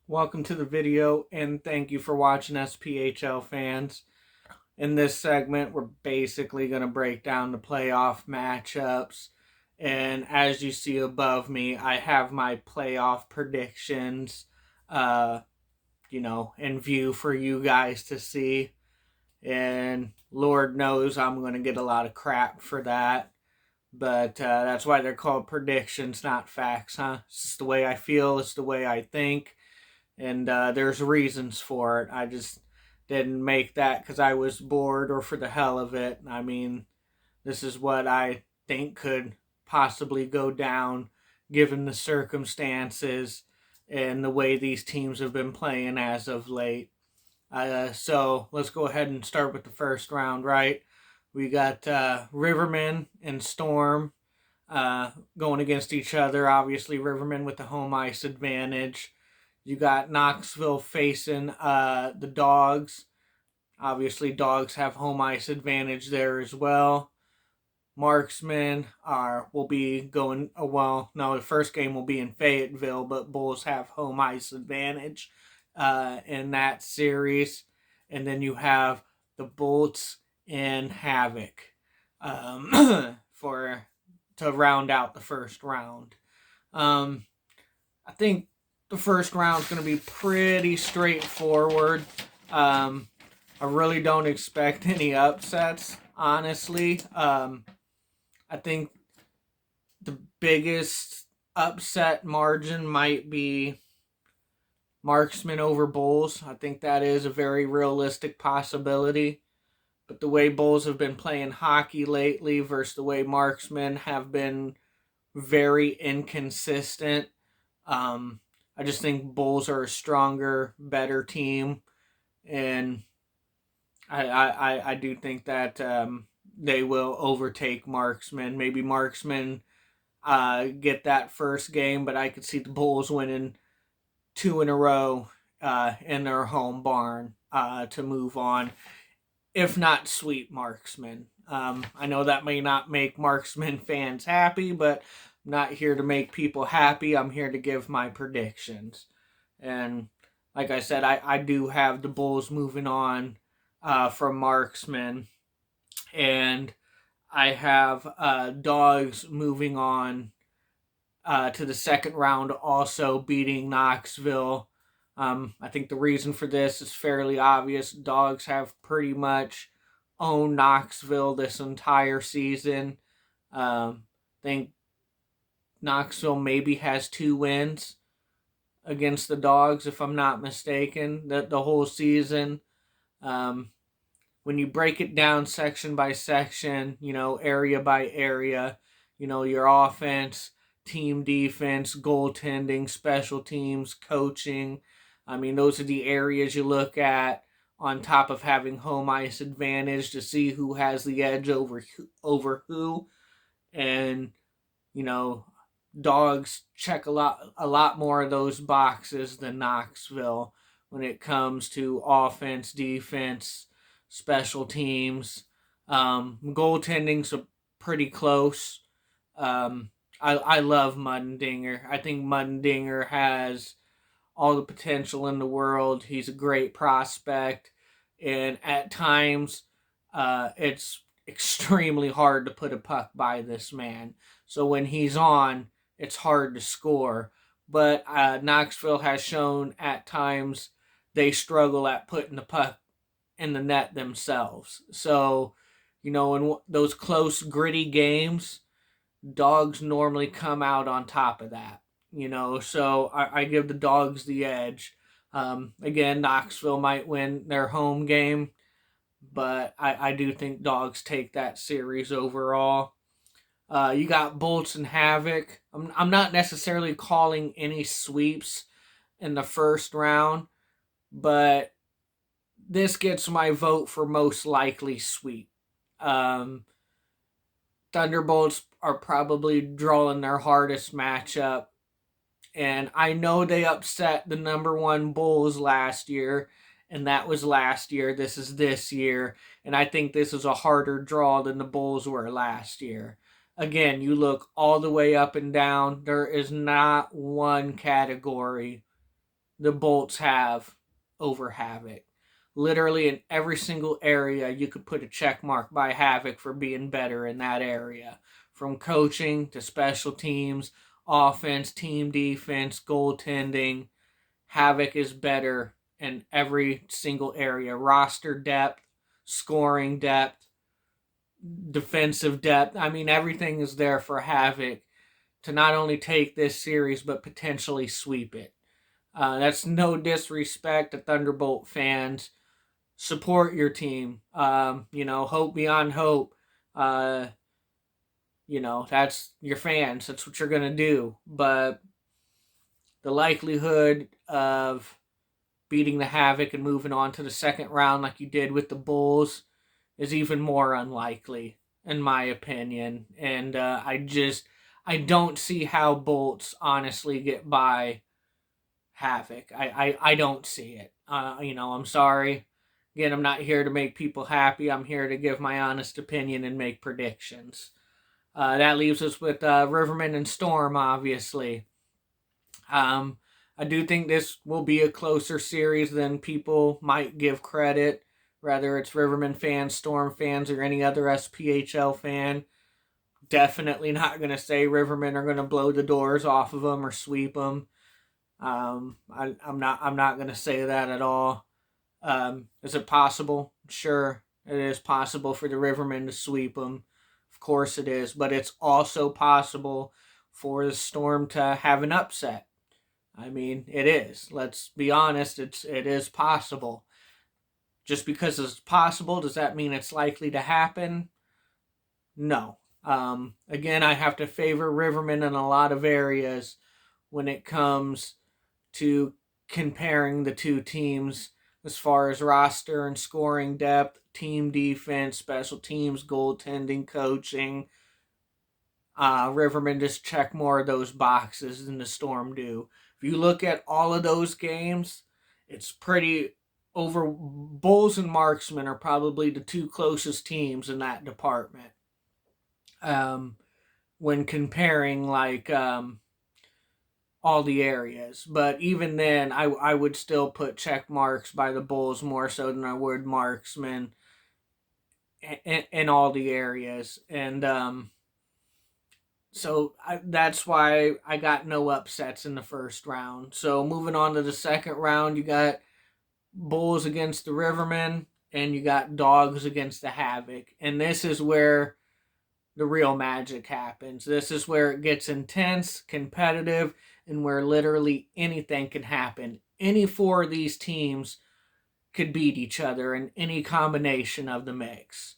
Welcome to the video and thank you for watching SPHL fans. In this segment, we're basically going to break down the playoff matchups. And as you see above me, I have my playoff predictions, in view for you guys to see. And Lord knows I'm going to get a lot of crap for that. But that's why they're called predictions, not facts, huh? It's just the way I feel, it's the way I think. And there's reasons for it. I just didn't make that because I was bored or for the hell of it. I mean, this is what I think could possibly go down given the circumstances and the way these teams have been playing as of late. So let's go ahead and start with the first round, right? We got Rivermen and Storm going against each other. Obviously, Rivermen with the home ice advantage. You got Knoxville facing the Dogs. Obviously, Dogs have home ice advantage there as well. Marksmen will be going. The first game will be in Fayetteville, but Bulls have home ice advantage in that series. And then you have the Bolts and Havoc for to round out the first round. I think the first round is going to be pretty straightforward. I really don't expect any upsets, honestly. I think the biggest upset margin might be Marksman over Bulls. I think that is a very realistic possibility. But the way Bulls have been playing hockey lately versus the way Marksmen have been very inconsistent, I just think Bulls are a stronger, better team, and I do think that they will overtake Marksman. Maybe Marksman get that first game, but I could see the Bulls winning two in a row in their home barn to move on, if not sweep Marksman. I know that may not make Marksman fans happy, but I'm not here to make people happy. I'm here to give my predictions. And like I said, I do have the Bulls moving on from Marksman. And I have Dogs moving on to the second round, also beating Knoxville. I think the reason for this is fairly obvious. Dogs have pretty much owned Knoxville this entire season. I think Knoxville maybe has 2 wins against the Dogs, if I'm not mistaken, the whole season. When you break it down section by section, area by area, your offense, team defense, goaltending, special teams, coaching. I mean, those are the areas you look at on top of having home ice advantage to see who has the edge over who. And, Dogs check a lot more of those boxes than Knoxville when it comes to offense, defense, special teams. Goaltending's pretty close. I love Mundinger. I think Mundinger has all the potential in the world. He's a great prospect, and at times, it's extremely hard to put a puck by this man. So when he's on, it's hard to score. But Knoxville has shown at times they struggle at putting the puck in the net themselves. So, in those close, gritty games, Dogs normally come out on top of that. So I give the Dogs the edge. Again, Knoxville might win their home game, but I do think Dogs take that series overall. You got Bolts and Havoc. I'm not necessarily calling any sweeps in the first round, but this gets my vote for most likely sweep. Thunderbolts are probably drawing their hardest matchup, and I know they upset the number one Bulls last year, and that was last year. This is this year, and I think this is a harder draw than the Bulls were last year. Again, you look all the way up and down, there is not one category the Bolts have over Havoc. Literally in every single area, you could put a check mark by Havoc for being better in that area. From coaching to special teams, offense, team defense, goaltending, Havoc is better in every single area. Roster depth, scoring depth, defensive depth. I mean, everything is there for Havoc to not only take this series, but potentially sweep it. That's no disrespect to Thunderbolt fans. Support your team. Hope beyond hope. Uh, that's your fans. That's what you're going to do. But the likelihood of beating the Havoc and moving on to the second round like you did with the Bulls is even more unlikely, in my opinion. And I don't see how Bolts honestly get by Havoc. I don't see it. I'm sorry. Again, I'm not here to make people happy. I'm here to give my honest opinion and make predictions. That leaves us with Rivermen and Storm, obviously. I do think this will be a closer series than people might give credit, whether it's Rivermen fans, Storm fans, or any other SPHL fan. Definitely not going to say Rivermen are going to blow the doors off of them or sweep them. I'm not going to say that at all. Is it possible? Sure, it is possible for the Rivermen to sweep them. Of course it is, but it's also possible for the Storm to have an upset. I mean, it is. Let's be honest, it is possible. Just because it's possible, does that mean it's likely to happen? No. Again, I have to favor Rivermen in a lot of areas when it comes to comparing the two teams as far as roster and scoring depth, team defense, special teams, goaltending, coaching. Rivermen just check more of those boxes than the Storm do. If you look at all of those games, it's pretty over. Bulls and Marksmen are probably the two closest teams in that department. When comparing all the areas, but even then, I would still put check marks by the Bulls more so than I would Marksmen in all the areas, and that's why I got no upsets in the first round. So moving on to the second round, you got Bulls against the Rivermen, and you got Dogs against the Havoc. And this is where the real magic happens. This is where it gets intense, competitive, and where literally anything can happen. Any four of these teams could beat each other in any combination of the mix.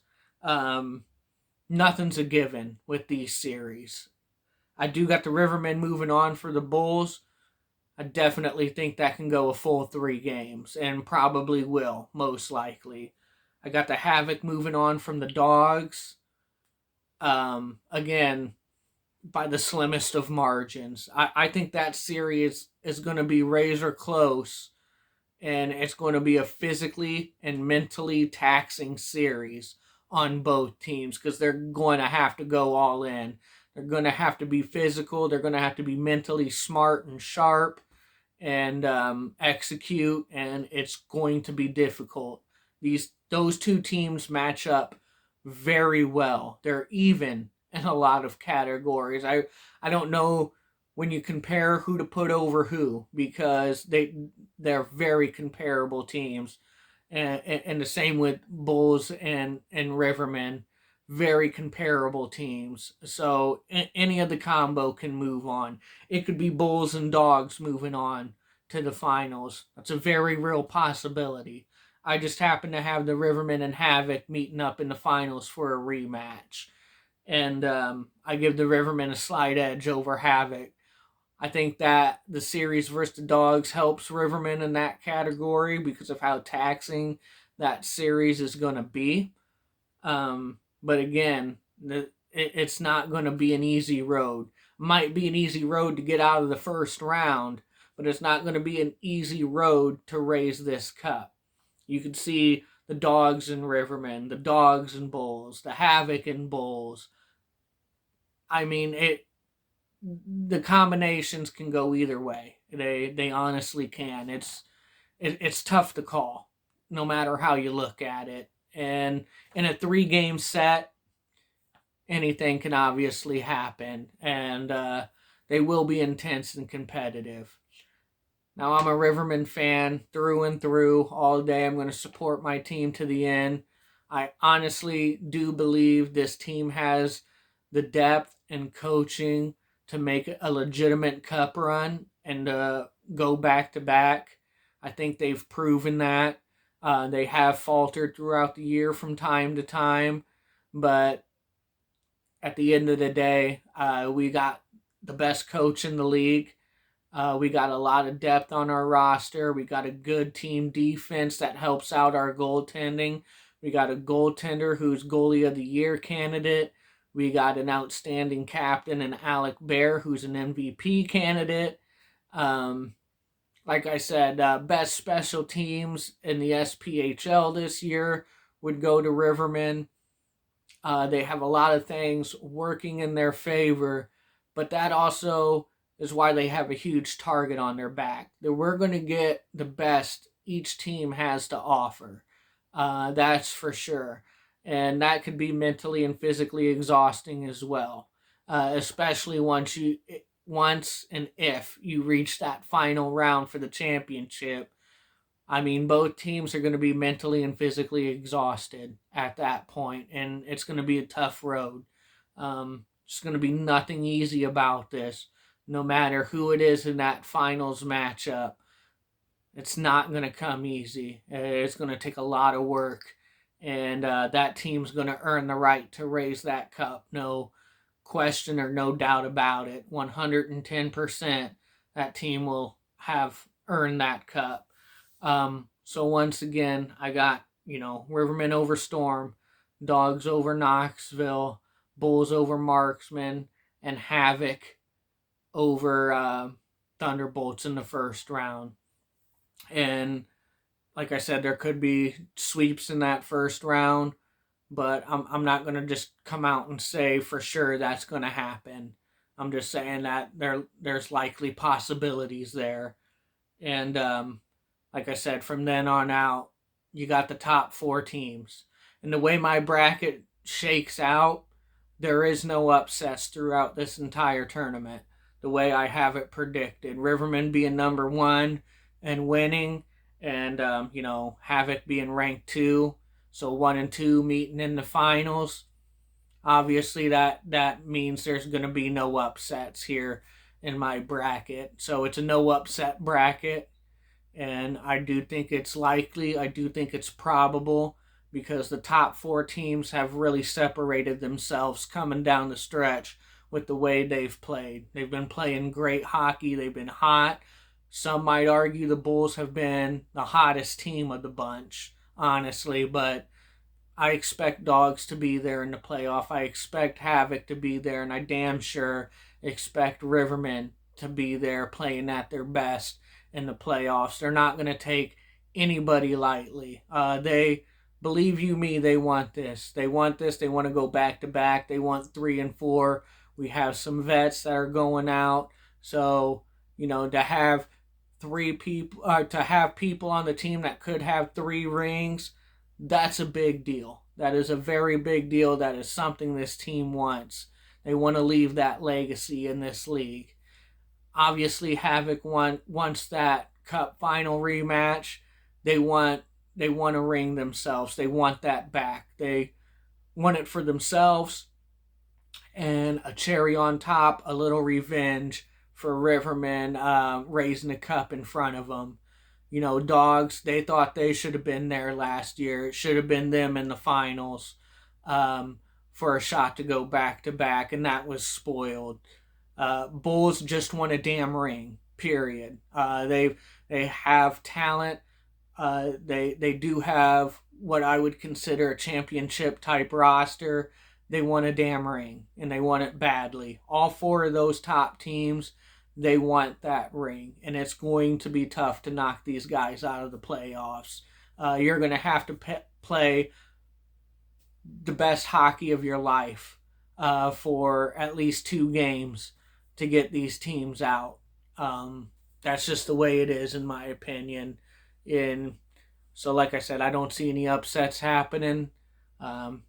Nothing's a given with these series. I do got the Rivermen moving on for the Bulls. I definitely think that can go a full 3 games, and probably will, most likely. I got the Havoc moving on from the Dogs. Again, by the slimmest of margins. I think that series is going to be razor close, and it's going to be a physically and mentally taxing series on both teams because they're going to have to go all in. They're going to have to be physical. They're going to have to be mentally smart and sharp and execute, and it's going to be difficult. Those two teams match up very well. They're even in a lot of categories. I don't know when you compare who to put over who because they're very comparable teams, and the same with Bulls and Rivermen, very comparable teams. So any of the combo can move on. It could be Bulls and Dogs moving on to the finals. That's a very real possibility. I just happen to have the Rivermen and Havoc meeting up in the finals for a rematch. And I give the Rivermen a slight edge over Havoc. I think that the series versus the Dogs helps Rivermen in that category because of how taxing that series is going to be. But again, it's not going to be an easy road. Might be an easy road to get out of the first round, but it's not going to be an easy road to raise this cup. You could see the Dogs and Rivermen, the Dogs and Bulls, the Havoc and Bulls. I mean, the combinations can go either way. They honestly can. It's tough to call, no matter how you look at it. And in a 3-game set, anything can obviously happen, and they will be intense and competitive. Now, I'm a Rivermen fan through and through all day. I'm going to support my team to the end. I honestly do believe this team has the depth and coaching to make a legitimate cup run and go back to back. I think they've proven that. They have faltered throughout the year from time to time, but at the end of the day, we got the best coach in the league. We got a lot of depth on our roster. We got a good team defense that helps out our goaltending. We got a goaltender who's goalie of the year candidate. We got an outstanding captain in Alec Bear, who's an MVP candidate. Um, like I said, best special teams in the SPHL this year would go to Rivermen. They have a lot of things working in their favor, but that also is why they have a huge target on their back. That we're going to get the best each team has to offer. That's for sure. And that could be mentally and physically exhausting as well, especially once and if you reach that final round for the championship. I mean, both teams are going to be mentally and physically exhausted at that point, and it's going to be a tough road. It's going to be nothing easy about this, no matter who it is in that finals matchup. It's not going to come easy. It's going to take a lot of work, and that team's going to earn the right to raise that cup. No question or no doubt about it. 110%, that team will have earned that cup. So once again, I got, Rivermen over Storm, Dogs over Knoxville, Bulls over Marksman, and Havoc over Thunderbolts in the first round. And like I said, there could be sweeps in that first round, but I'm not going to just come out and say for sure that's going to happen. I'm just saying that there's likely possibilities there. And like I said, from then on out, you got the top 4 teams. And the way my bracket shakes out, there is no upsets throughout this entire tournament. The way I have it predicted. Rivermen being number 1 and winning, and, Havoc being ranked 2. So 1 and 2 meeting in the finals. Obviously, that means there's going to be no upsets here in my bracket. So it's a no upset bracket. And I do think it's likely. I do think it's probable because the top 4 teams have really separated themselves coming down the stretch with the way they've played. They've been playing great hockey. They've been hot. Some might argue the Bulls have been the hottest team of the bunch, honestly, but I expect Dogs to be there in the playoff. I expect Havoc to be there, and I damn sure expect Rivermen to be there playing at their best in the playoffs. They're not going to take anybody lightly. They, believe you me, they want this. They want this. They want to go back to back. They want 3 and 4. We have some vets that are going out. So, to have to have people on the team that could have 3 rings, that's a big deal. That is a very big deal. That is something this team wants. They want to leave that legacy in this league. Obviously, Havoc wants that cup final rematch. They want a ring themselves. They want that back. They want it for themselves, and a cherry on top, a little revenge for Rivermen raising a cup in front of them. Dogs, they thought they should have been there last year. It should have been them in the finals for a shot to go back to back, and that was spoiled. Bulls just want a damn ring, period. They have talent. They do have what I would consider a championship type roster. They want a damn ring, and they want it badly. All 4 of those top teams, they want that ring, and it's going to be tough to knock these guys out of the playoffs. You're going to have to play the best hockey of your life for at least 2 games to get these teams out. that's just the way it is, in my opinion. So, like I said, I don't see any upsets happening. Um,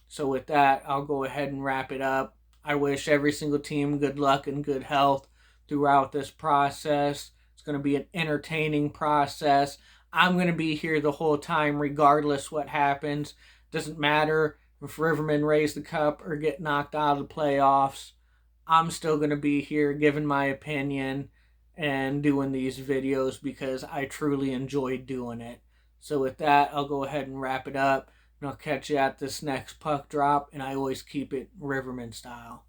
so, with that, I'll go ahead and wrap it up. I wish every single team good luck and good health throughout this process. It's going to be an entertaining process. I'm going to be here the whole time, regardless what happens. Doesn't matter if Rivermen raise the cup or get knocked out of the playoffs. I'm still going to be here giving my opinion and doing these videos because I truly enjoy doing it. So with that, I'll go ahead and wrap it up, and I'll catch you at this next puck drop, and I always keep it Riverman style.